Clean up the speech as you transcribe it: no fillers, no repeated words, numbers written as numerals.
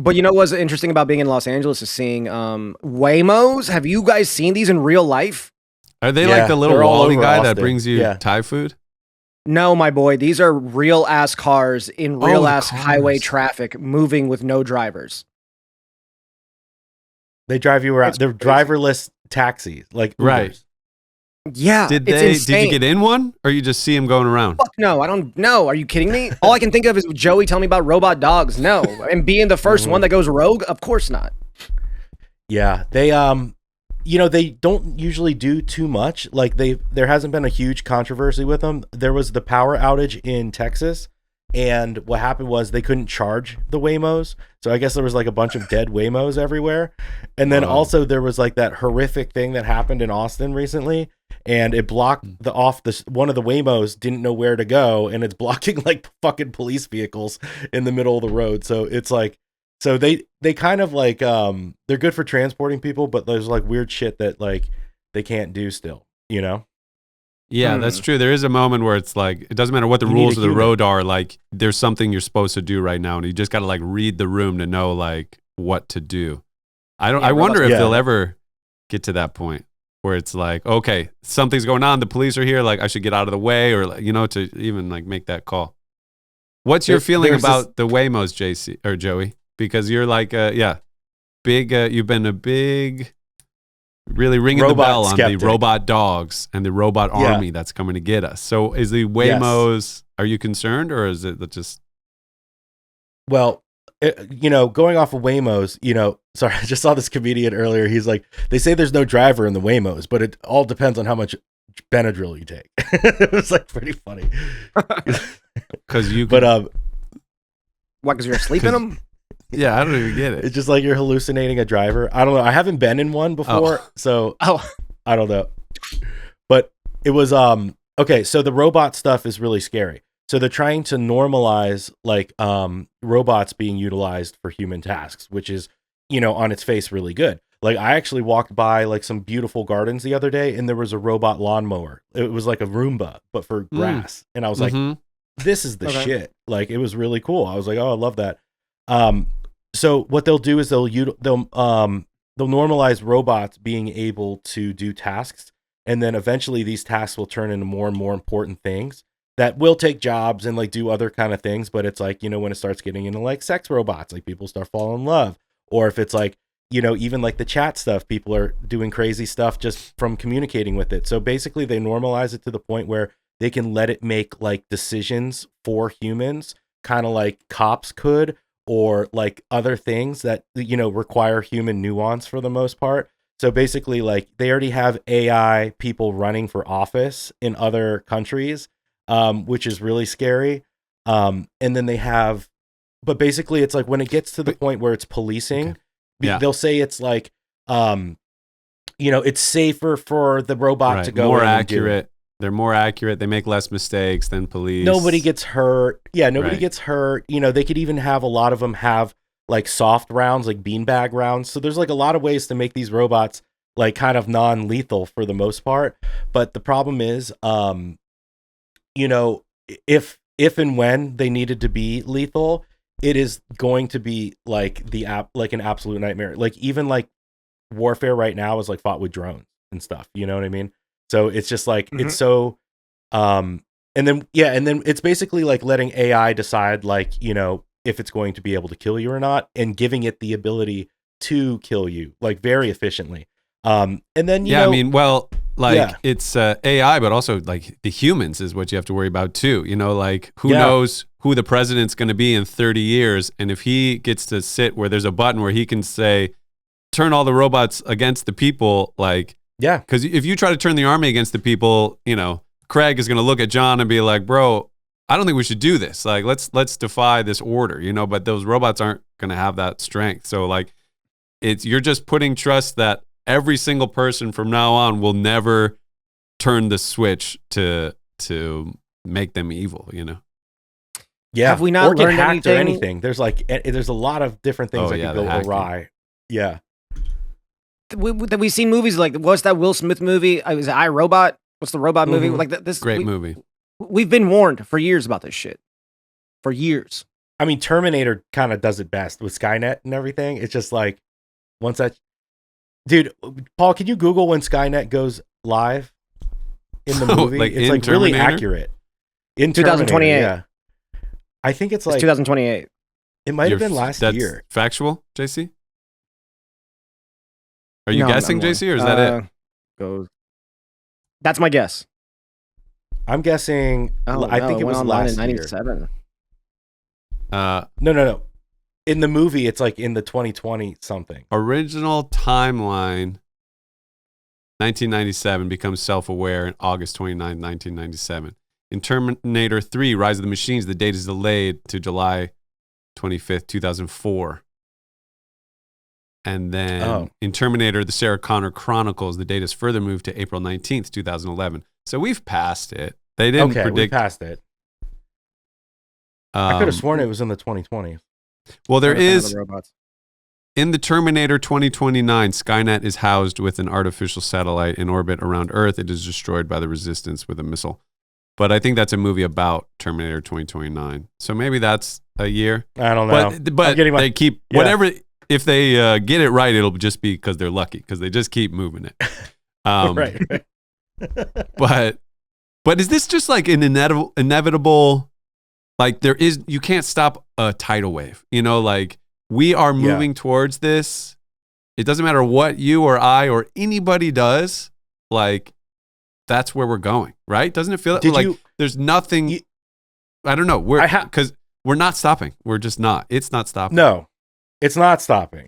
But you know what's interesting about being in Los Angeles is seeing Waymos. Have you guys seen these in real life? Are they like the little they're all Wally over guy that Austin. brings you Yeah. Thai food? No, my boy. These are real ass cars in real the ass highway cars. traffic moving with no drivers. They drive you around. It's They're crazy. driverless taxis, like Ubers. Right. Yeah, Did it's insane. you get in one, or you just see him going around? Fuck no, I don't know. Are you kidding me? All I can think of is Joey telling me about robot dogs. No. And being the 1st one that goes rogue? Of course not. Yeah, they they don't usually do too much. Like there hasn't been a huge controversy with them. There was the power outage in Texas, and what happened was they couldn't charge the Waymos. So I guess there was like a bunch of dead Waymos everywhere. And then also there was like that horrific thing that happened in Austin recently, and it blocked one of the Waymos didn't know where to go, and it's blocking like fucking police vehicles in the middle of the road. So it's like, so they kind of like they're good for transporting people, but there's like weird shit that like they can't do still, you know? Yeah, that's true. There is a moment where it's like, it doesn't matter what the You need rules a of the human. road are, like there's something you're supposed to do right now, and you just got to like read the room to know like what to do. I wonder if they'll ever get to that point where it's like, okay, something's going on, the police are here, like I should get out of the way, or like, you know, to even like make that call. What's your feeling about the Waymos, JC or Joey? Because you're like big you've been a big really ringing Robot the bell skeptic. on the robot dogs and the robot army that's coming to get us. So is the Waymos, are you concerned, or is it just... Well, going off of Waymos, sorry, I just saw this comedian earlier. He's like, they say there's no driver in the Waymos, but it all depends on how much Benadryl you take. It was like pretty funny. Because you But What, because you're asleep in them? yeah, I don't even get it. it's just like you're hallucinating a driver. I don't know. I haven't been in one before, so I don't know. But it was okay, so the robot stuff is really scary. So they're trying to normalize like robots being utilized for human tasks, which is, on its face really good. Like I actually walked by like some beautiful gardens the other day, and there was a robot lawnmower. It was like a Roomba, but for grass. And I was like, this is the shit. Like it was really cool. I was like, oh, I love that. So what they'll do is they'll normalize robots being able to do tasks, and then eventually these tasks will turn into more and more important things that will take jobs and like do other kind of things. But it's like, when it starts getting into like sex robots, like people start falling in love, or if it's like, even like the chat stuff, people are doing crazy stuff just from communicating with it. So basically they normalize it to the point where they can let it make like decisions for humans, kind of like cops could, or like other things that, require human nuance for the most part. So basically like they already have AI people running for office in other countries, which is really scary. And then they have, but basically it's like when it gets to the point where it's policing, they'll say it's like, it's safer for the robot to go more in accurate. They're more accurate. They make less mistakes than police. Nobody gets hurt. Yeah, nobody gets hurt. They could even have a lot of them have like soft rounds, like beanbag rounds. So there's like a lot of ways to make these robots like kind of non-lethal for the most part. But the problem is, if and when they needed to be lethal, it is going to be like like an absolute nightmare. Like even like warfare right now is like fought with drones and stuff. You know what I mean? So it's just like, it's so, and then it's basically like letting AI decide like, if it's going to be able to kill you or not, and giving it the ability to kill you like very efficiently. And then, it's AI, but also like the humans is what you have to worry about too. Like who knows who the president's going to be in 30 years. And if he gets to sit where there's a button where he can say, turn all the robots against the people, like, yeah, because if you try to turn the army against the people, Craig is going to look at John and be like, bro, I don't think we should do this. Like, let's defy this order, but those robots aren't going to have that strength. So like, you're just putting trust that every single person from now on will never turn the switch to make them evil, Yeah. Have we not or get learned hacked anything? or anything? There's a lot of different things that can go awry. Yeah. We've seen movies like, what's that Will Smith movie? Is it I, Robot? What's the robot movie? Like this great movie. We've been warned for years about this shit. For years. I mean, Terminator kind of does it best with Skynet and everything. It's just like once that, dude, Paul, can you Google when Skynet goes live in the movie? Like it's in like really Terminator? accurate. In 2028. Yeah, I think it's It's like 2028. it might have been last That's year. factual, JC? Are you No, guessing, I'm wrong. JC, or is that it? Goes. That's my guess. I'm guessing. Oh, I think it was last in year. 97. No. In the movie, it's like in the 2020 something. Original timeline 1997 becomes self-aware in August 29, 1997. In Terminator 3, Rise of the Machines, the date is delayed to July 25th, 2004. And then in Terminator, the Sarah Connor Chronicles, the date is further moved to April 19th, 2011. So we've passed it. They didn't We predict. passed it. I could have sworn it was in the 2020s. Well, there is, The robots. in the Terminator 2029, Skynet is housed with an artificial satellite in orbit around Earth. It is destroyed by the Resistance with a missile. But I think that's a movie about Terminator 2029. So maybe that's a year. I don't know. But they keep, whatever, if they get it right, it'll just be because they're lucky, because they just keep moving it. Right. But is this just like an inevitable, like you can't stop a tidal wave, like we are moving towards this. It doesn't matter what you or I or anybody does, like that's where we're going, right? Doesn't it feel like there's nothing, I don't know, because we're not stopping. We're just not, it's not stopping. No, it's not stopping.